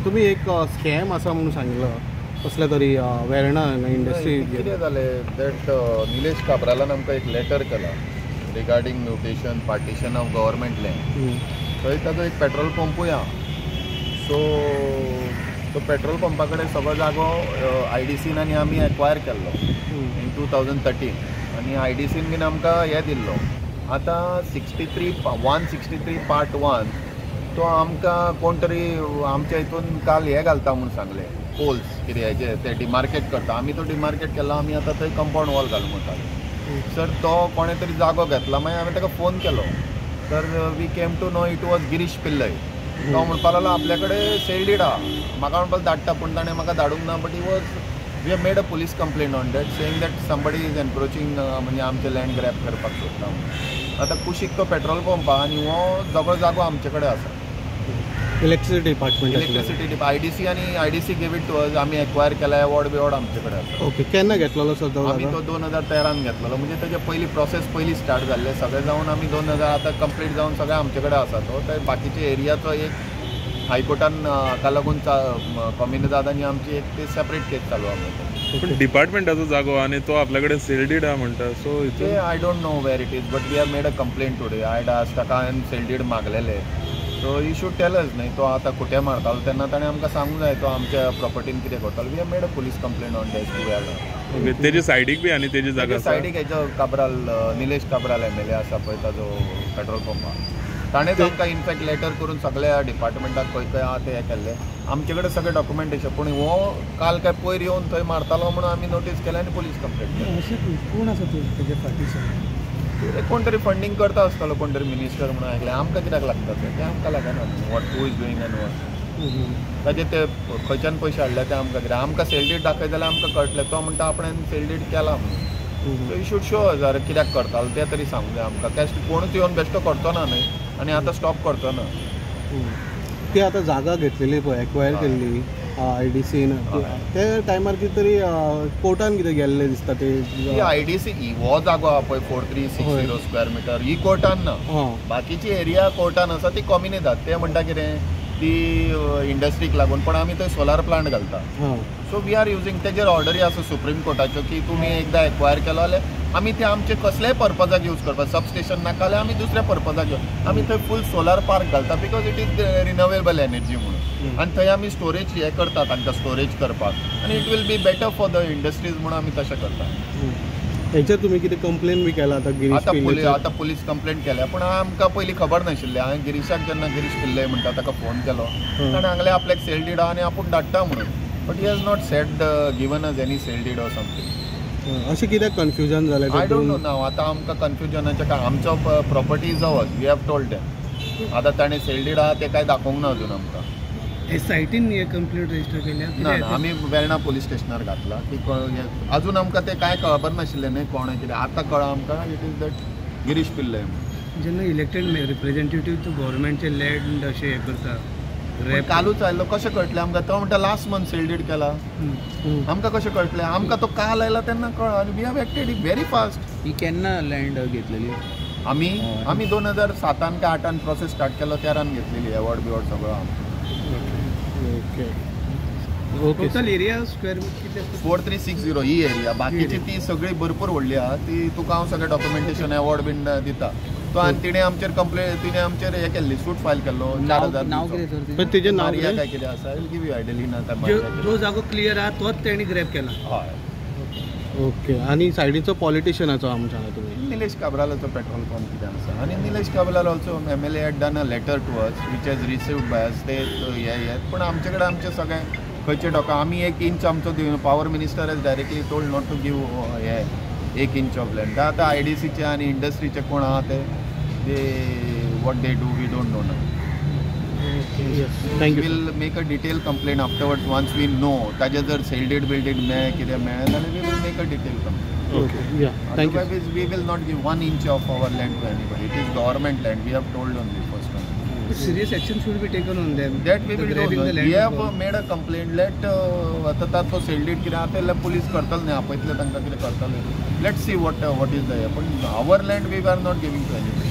तुम्ही एक स्कॅम असा म्हणून सांगितलं कसल्या तरी वेर्णा इंडस्ट्री कितें जालें दॅट निलेश काब्रालान आमकां एक लेटर केला regarding mutation partition of government land. थंय ताजो एक पेट्रोल पंपूय आहा. सो तो पेट्रोल पंपा कडेन सगळो जागो IDCन आनी आमी एक्वायर केल्लो इन 2013 आनी IDCन बीन आमकां हे दिल्लो. आतां 163 पार्ट 1 तो आमकां कोण तरी आमच्या हितून काल हे घालता म्हणून सांगले पोल्स कितें हेजे ते डिमार्केट करता. आमी तो डिमार्केट केला. आमी आतां थंय कंपाउंड वॉल घालूं म्हणटाले. सर तो कोणें तरी जागो घेतला. मागीर हांवें ताका फोन केलो. तर we came to know it was Girish Pillai. तो म्हणपा लागलो आपल्या कडेन सेल डीड आहा. म्हाका म्हणपाक धाडटा पूण ताणें म्हाका धाडूंक ना. But he was we have made a police complaint on that saying that somebody is encroaching म्हणजे आमचे लँड ग्रॅब करपाक सोदता. आतां कुशीक तो पेट्रोल पंप आहा आनी हो सगळो जागो आमचे कडेन आसा. इलेक्ट्रिसिटी डिपार्टमेंट IDC आनी IDC give it to us. आमी एक्वायर केला. एवॉर्ड बिवॉर्ड आमचे कडेन आसा. ओके. केन्ना घेतलेलो सर तो? आमी तो 2013 घेतलेलो. म्हणजे ताजे पयली प्रोसेस पयली स्टार्ट जाल्ले सगळे जावन आमी 2000 आतां कंप्लीट जावन सगळे आमचे कडेन आसा. तो तर बाकीचे एरियाचो एक हायकोर्टान हाका लागून कॉम्युनिदाद आनी आमची एक ती सेपरेट केस चालू आहा. पण डिपार्टमेंटाचो जागो आनी तो आपल्या कडेन सेल डीड आहा म्हणटा. सो ते I don't know where it is but we have made a complaint today. I asked ताका हांवें सेल डीड मागलेले. So you should tell us न्ही. तो आतां कुठे मारतालो तेन्ना ताणें आमकां सांगूंक जाय तो आमच्या प्रॉपर्टीन कितें करतालो. We have made a police complaint on that to where. Okay. तेजे सायडीक बी आनी तेजी जागा सायडीक हेजो काब्राल निलेश काब्राल MLA आसा पळय ताजो पेट्रोल पंप आहा. ताणेंच आमकां इनफॅक्ट लेटर करून सगळ्या डिपार्टमेंटाक खंय खंय आहा ते हे केल्ले. आमचे कडेन सगळें डॉक्युमेंटेशन. पूण हो काल काय पयर येवन थंय मारतालो म्हणून आमी नोटीस केलें आनी पुलीस कंप्लेंट केली. कोण आसा तेजे फाटीर? कोण तरी फंडींग करता आसतलो. कोण तरी मिनिस्टर म्हणून आयकलें. आमकां कित्याक लागता ते आमकां लागना. What who is doing end what ताजे ते खंयच्यान पयशे हाडले ते आमकां कितें. आमकां सेल डीड दाखय जाल्यार आमकां कळटलें. तो म्हणटा आपणें सेल डीड केला म्हणून. सो यू शूड शो जाल्यार कित्याक करतालो ते तरी सांगूं जाय आमकां. कॅश कोणूच येवन बेश्टो करचो ना न्हय आनी आतां स्टॉप करचो ना. ती आतां जागा घेतलेली पळय एक्वायर केल्ली IDCन ते टायमार कितें तरी कोर्टान कितें गेल्ले दिसता ते. IDC हो जागो आहा पळय 4360 स्क्वेअर मिटर ही कोर्टान ना. बाकीची एरिया कोर्टान आसा ती कॉम्युनिदाद. ते म्हणटा कितें ती इंडस्ट्रीक लागून. पण आमी थंय सोलार प्लांट घालता. सो वी आर युजींग तेजेर ऑर्डरी आसा सुप्रीम कोर्टाच्यो की तुमी एकदां एक्वायर केलो जाल्यार आमी ते आमचे कसलेय पर्पजाक यूज करपाक. सबस्टेशन नाका जाल्यार आमी दुसऱ्या पर्पजाक घेवन आमी थंय फूल सोलार पार्क घालता बिकॉज इट इज रिनोवेबल एनर्जी म्हणून. आनी थंय आमी स्टोरेज हे करता तांकां स्टोरेज करपाक आनी it will be better for the industries म्हणून आमी तशें करता. हेचेर तुमी कितें कंप्लेन बी केला आतां पुलीस कंप्लेंट केल्या. पूण आमकां पयलीं खबर नाशिल्लें. हांवें गिरीशाक जेन्ना गिरीश पिल्लय म्हणटा ताका फोन केलो ताणें सांगलें आपल्याक सेल डीड आहा आनी आपूण धाडटा म्हणून. But he has not said given us any sale deed or something. अशें कित्याक कन्फ्युजन जालें? I don't know now. आतां आमकां कन्फ्युजनाचें काय आमचो property is ours. We have told them. आतां ताणें सेल डीड आहा ते काय दाखोवंक ना अजून आमकां. सायटीन कंप्लेंट रजिस्टर केल्या ना आमी वेर्णा पुलीस स्टेशनार घातला की अजून आमकां ते काय खबर नाशिल्लें न्हय कोणें कितें. आतां कळ्ळां आमकां it is that Girish Pillai. जेन्ना इलेक्टेड रिप्रेझेंटेटिव्ह तो गव्हर्मेंटचे लँड अशें हें करता कालूच आयलो. कशें कळटलें आमकां? तो म्हणटा लास्ट मंथ सेल डीड केला. आमकां कशें कळटलें? आमकां तो काल आयला तेन्ना कळ्ळां आनी we have acted very fast. ही केन्ना लँड घेतलेली? आमी 2007 काय 2008 प्रोसेस स्टार्ट केलो त्यारान घेतलेली. एवॉर्ड बिवॉर्ड सगळो. ओके. टोटल एरिया स्क्वेअर कितले? 4360 ही एरिया. बाकीची ती सगळी भरपूर व्हडली आहा. ती तुका हांव सगळें डॉक्युमेंटेशन एवॉर्ड बीन दिता. तो आनी तिणें आमचेर कंप्लेन तिणें आमचेर हे केल्ली सूट फायल केल्लो 4000. नांव कितें सर? तेजें नांव काय कितें आसा? I will give you ideally ना. जो जागो क्लियर आहा तोच तेणी ग्रॅब केला. हय. ओके. आनी सायडीचो पॉलिटिशियनाचो आम सांगा तुमी. निलेश काब्रालाचो पेट्रोल पंप कितें आसा. आनी Nilesh Cabral also MLA had done a letter to us which has received by us. ते हे पूण आमचे कडेन आमचे सगळे खंयचे आमी 1 इंच आमचो दिवन power minister has directly told not to give हे 1 इंच ऑफ लँड. आतां IDCचे आनी इंडस्ट्रीचे कोण आहा ते what they do we don't know ना. Thank you. We'll make a detail complain afterwards once we know ताजे जर सेल डीड बिल्डीड मेळ्ळें कितें मेळ्ळें जाल्यार we will make a detail complain. Otherwise, we will not give 1 inch of our land to anybody. It is government land. We have told only first one. Serious action should be taken on them. That we will do. We have made a complaint. Let आता तो sale deed कितें आहा तें police करतले न्ही. आपयतले तांकां कितें करतले. Let's see what is the. But our land we are not giving to anybody.